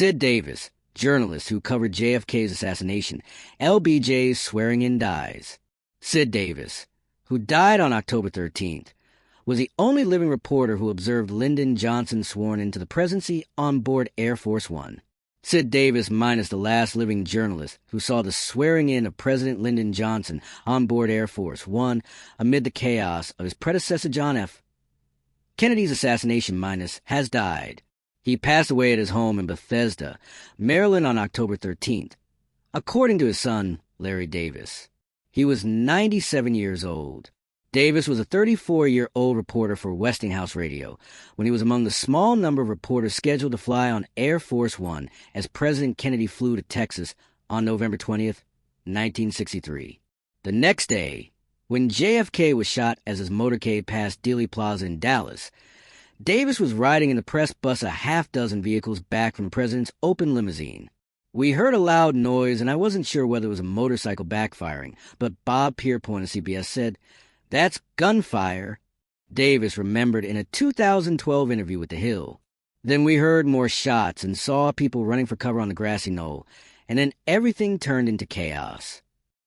Sid Davis, journalist who covered JFK's assassination. LBJ's swearing-in dies. Sid Davis, who died on October 13th, was the only living reporter who observed Lyndon Johnson sworn into the presidency on board Air Force One. Sid Davis minus the last living journalist who saw the swearing-in of President Lyndon Johnson on board Air Force One amid the chaos of his predecessor John F. Kennedy's assassination minus has died. He passed away at his home in Bethesda, Maryland on October 13th, according to his son, Larry Davis. He was 97 years old. Davis was a 34-year-old reporter for Westinghouse Radio when he was among the small number of reporters scheduled to fly on Air Force One as President Kennedy flew to Texas on November 20th, 1963. The next day, when JFK was shot as his motorcade passed Dealey Plaza in Dallas, Davis was riding in the press bus a half-dozen vehicles back from the president's open limousine. We heard a loud noise, and I wasn't sure whether it was a motorcycle backfiring, but Bob Pierpoint of CBS said, "That's gunfire," Davis remembered in a 2012 interview with The Hill. Then we heard more shots and saw people running for cover on the grassy knoll, and then everything turned into chaos.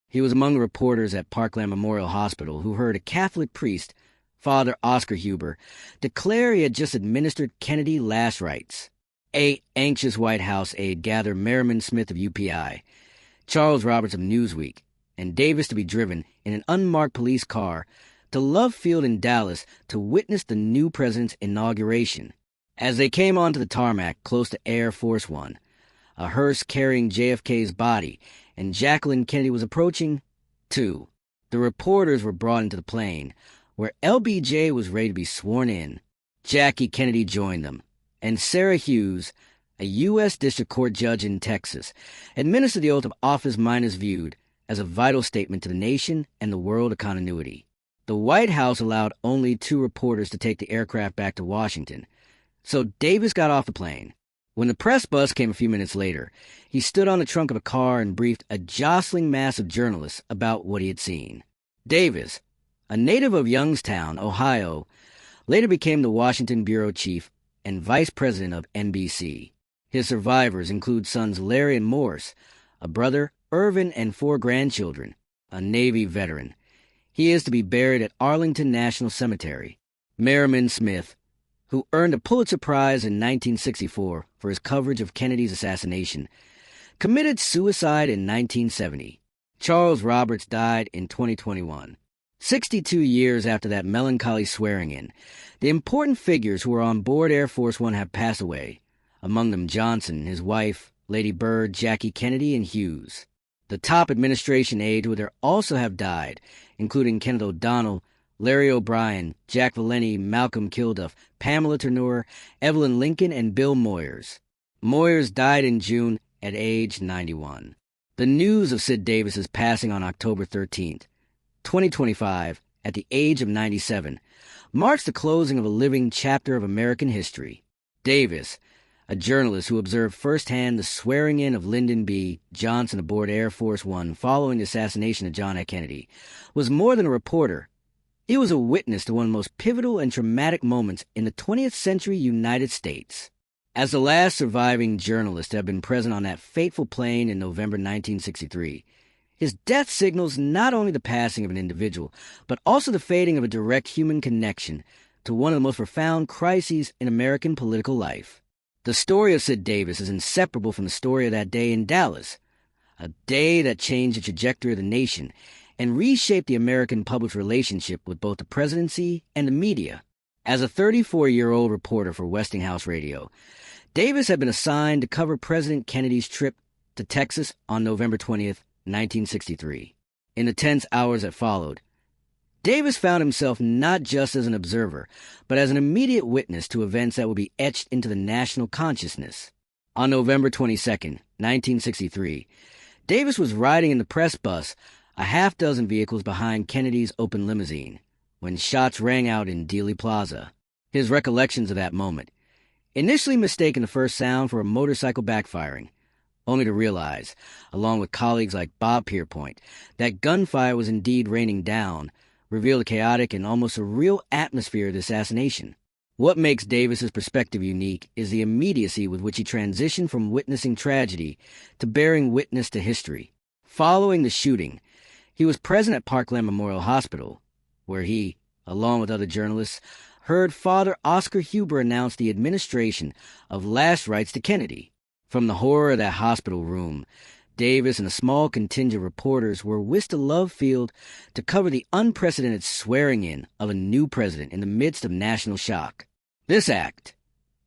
He was among the reporters at Parkland Memorial Hospital who heard a Catholic priest, Father Oscar Huber, declare he had just administered Kennedy last rites. 8 anxious White House aide gathered Merriman Smith of UPI, Charles Roberts of Newsweek, and Davis to be driven in an unmarked police car to Love Field in Dallas to witness the new president's inauguration. As they came onto the tarmac close to Air Force One, a hearse carrying JFK's body, and Jacqueline Kennedy was approaching, too. The reporters were brought into the plane, where LBJ was ready to be sworn in. Jackie Kennedy joined them, and Sarah Hughes, a U.S. District Court judge in Texas, administered the oath of office minus viewed as a vital statement to the nation and the world of continuity. The White House allowed only 2 reporters to take the aircraft back to Washington, so Davis got off the plane. When the press bus came a few minutes later, he stood on the trunk of a car and briefed a jostling mass of journalists about what he had seen. Davis, a native of Youngstown, Ohio, later became the Washington bureau chief and vice president of NBC. His survivors include sons Larry and Morris, a brother, Irvin, and 4 grandchildren, a Navy veteran. He is to be buried at Arlington National Cemetery. Merriman Smith, who earned a Pulitzer Prize in 1964 for his coverage of Kennedy's assassination, committed suicide in 1970. Charles Roberts died in 2021. 62 years after that melancholy swearing-in, the important figures who were on board Air Force One have passed away, among them Johnson, his wife, Lady Bird, Jackie Kennedy, and Hughes. The top administration aides would also have died, including Kenneth O'Donnell, Larry O'Brien, Jack Valenti, Malcolm Kilduff, Pamela Turnure, Evelyn Lincoln, and Bill Moyers. Moyers died in June at age 91. The news of Sid Davis's passing on October 13th, 2025, at the age of 97, marks the closing of a living chapter of American history. Davis, a journalist who observed firsthand the swearing-in of Lyndon B. Johnson aboard Air Force One following the assassination of John F. Kennedy, was more than a reporter. He was a witness to one of the most pivotal and traumatic moments in the 20th century United States. As the last surviving journalist to have been present on that fateful plane in November 1963, his death signals not only the passing of an individual, but also the fading of a direct human connection to one of the most profound crises in American political life. The story of Sid Davis is inseparable from the story of that day in Dallas, a day that changed the trajectory of the nation and reshaped the American public's relationship with both the presidency and the media. As a 34-year-old reporter for Westinghouse Radio, Davis had been assigned to cover President Kennedy's trip to Texas on November 20th, 1963. In the tense hours that followed, Davis found himself not just as an observer, but as an immediate witness to events that would be etched into the national consciousness. On November 22nd, 1963, Davis was riding in the press bus, a half-dozen vehicles behind Kennedy's open limousine, when shots rang out in Dealey Plaza. His recollections of that moment, initially mistaken the first sound for a motorcycle backfiring, only to realize, along with colleagues like Bob Pierpoint, that gunfire was indeed raining down, revealed the chaotic and almost surreal atmosphere of the assassination. What makes Davis's perspective unique is the immediacy with which he transitioned from witnessing tragedy to bearing witness to history. Following the shooting, he was present at Parkland Memorial Hospital, where he, along with other journalists, heard Father Oscar Huber announce the administration of last rites to Kennedy. From the horror of that hospital room, Davis and a small contingent of reporters were whisked to Love Field to cover the unprecedented swearing-in of a new president in the midst of national shock. This act,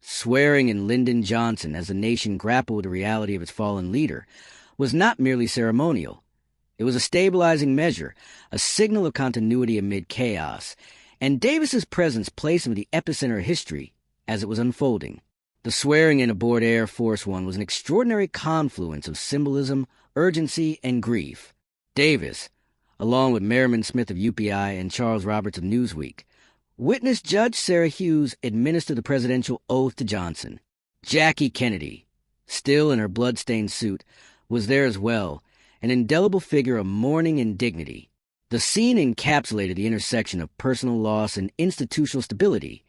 swearing in Lyndon Johnson as the nation grappled with the reality of its fallen leader, was not merely ceremonial. It was a stabilizing measure, a signal of continuity amid chaos, and Davis's presence placed him at the epicenter of history as it was unfolding. The swearing-in aboard Air Force One was an extraordinary confluence of symbolism, urgency, and grief. Davis, along with Merriman Smith of UPI and Charles Roberts of Newsweek, witnessed Judge Sarah Hughes administer the presidential oath to Johnson. Jackie Kennedy, still in her blood-stained suit, was there as well, an indelible figure of mourning and dignity. The scene encapsulated the intersection of personal loss and institutional stability.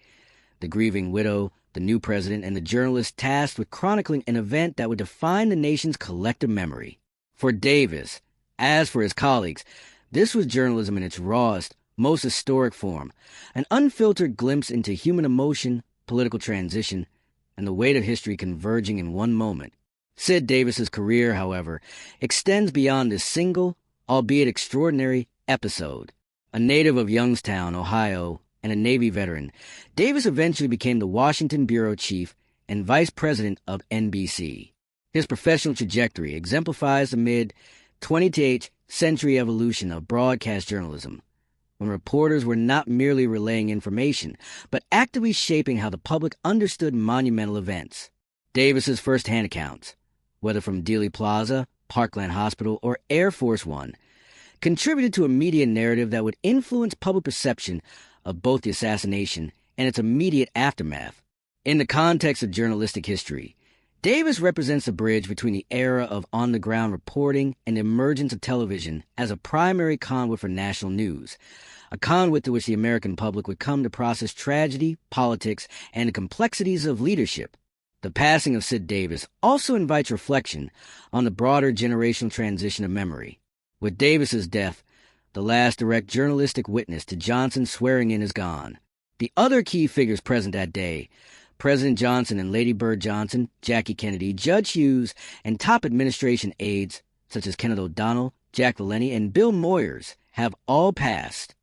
The grieving widow, the new president, and the journalist tasked with chronicling an event that would define the nation's collective memory. For Davis, as for his colleagues, this was journalism in its rawest, most historic form, an unfiltered glimpse into human emotion, political transition, and the weight of history converging in one moment. Sid Davis's career, however, extends beyond this single, albeit extraordinary, episode. A native of Youngstown, Ohio, and a Navy veteran, Davis eventually became the Washington bureau chief and vice president of NBC. His professional trajectory exemplifies the mid-20th century evolution of broadcast journalism, when reporters were not merely relaying information, but actively shaping how the public understood monumental events. Davis's first-hand accounts, whether from Dealey Plaza, Parkland Hospital, or Air Force One, contributed to a media narrative that would influence public perception of both the assassination and its immediate aftermath. In the context of journalistic history, Davis represents a bridge between the era of on-the-ground reporting and the emergence of television as a primary conduit for national news, a conduit through which the American public would come to process tragedy, politics, and the complexities of leadership. The passing of Sid Davis also invites reflection on the broader generational transition of memory. With Davis's death, the last direct journalistic witness to Johnson's swearing-in is gone. The other key figures present that day, President Johnson and Lady Bird Johnson, Jackie Kennedy, Judge Hughes, and top administration aides such as Kenneth O'Donnell, Jack Valenti, and Bill Moyers, have all passed.